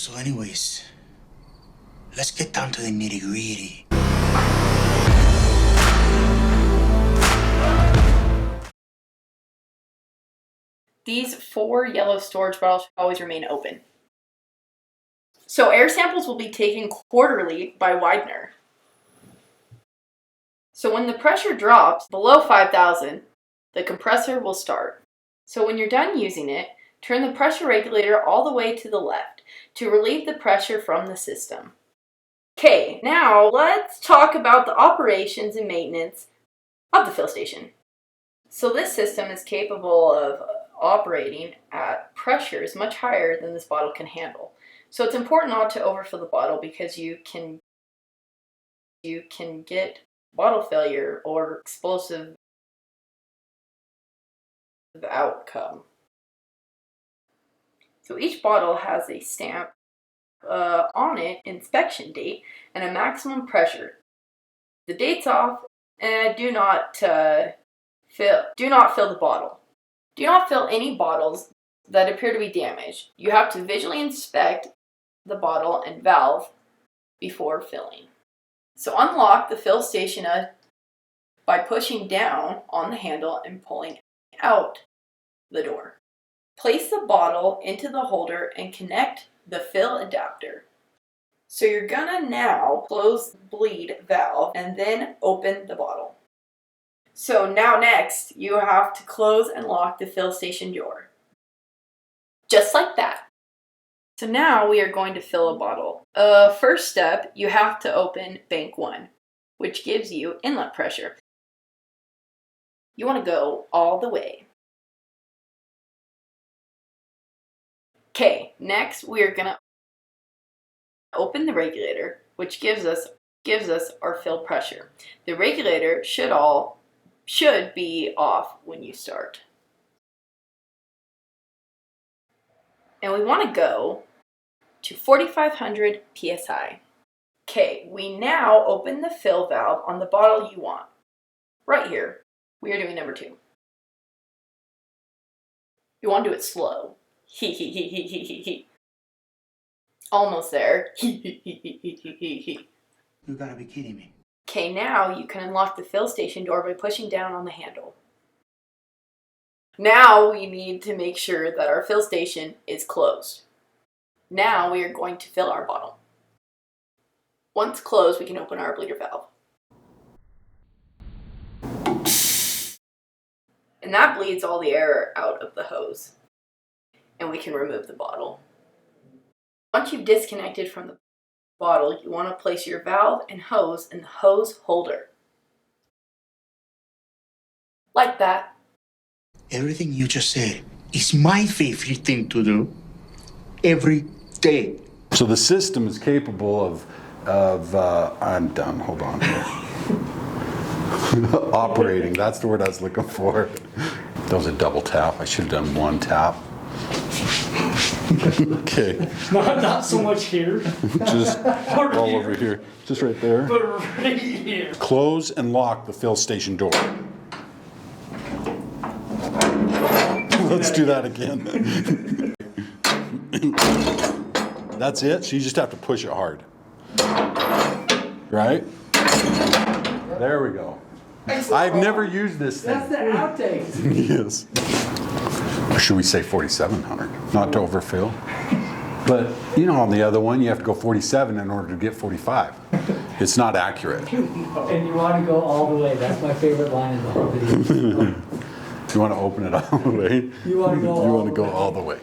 So anyways, let's get down to the nitty gritty. These 4 yellow storage bottles should always remain open. So air samples will be taken quarterly by Widener. So when the pressure drops below 5,000, the compressor will start. So when you're done using it, turn the pressure regulator all the way to the left to relieve the pressure from the system. Okay, now let's talk about the operations and maintenance of the fill station. So this system is capable of operating at pressures much higher than this bottle can handle. So it's important not to overfill the bottle because you can get bottle failure or explosive outcome. So each bottle has a stamp on it, inspection date, and a maximum pressure. The date's off, and do not fill the bottle. Do not fill any bottles that appear to be damaged. You have to visually inspect the bottle and valve before filling. So unlock the fill station by pushing down on the handle and pulling out the door. Place the bottle into the holder and connect the fill adapter. So you're gonna now close the bleed valve and then open the bottle. So now next, you have to close and lock the fill station door. Just like that. So now we are going to fill a bottle. First step, you have to open bank 1, which gives you inlet pressure. You want to go all the way. Okay, next we are going to open the regulator, which gives us our fill pressure. The regulator should be off when you start. And we want to go to 4,500 psi. Okay, we now open the fill valve on the bottle you want. Right here, we are doing number 2. You want to do it slow. Almost there. You gotta be kidding me. Okay, now you can unlock the fill station door by pushing down on the handle. Now we need to make sure that our fill station is closed. Now we are going to fill our bottle. Once closed, we can open our bleeder valve. And that bleeds all the air out of the hose. And we can remove the bottle. Once you've disconnected from the bottle, you want to place your valve and hose in the hose holder. Like that. Everything you just said is my favorite thing to do every day. So the system is capable of I'm done, hold on. Operating, that's the word I was looking for. That was a double tap, I should have done 1 tap. Okay. Not so much here. Just all over here, just right there. But right here. Close and lock the fill station door. Let's do that again. That's it, so you just have to push it hard. Right? There we go. I've never used this thing. That's the outtakes. Yes. Or should we say 4,700? Not to overfill. But you know, on the other one, you have to go 47 in order to get 45. It's not accurate. And you want to go all the way. That's my favorite line in the whole video. You want to open it all the way? You want to go You all want to the go way. all the way.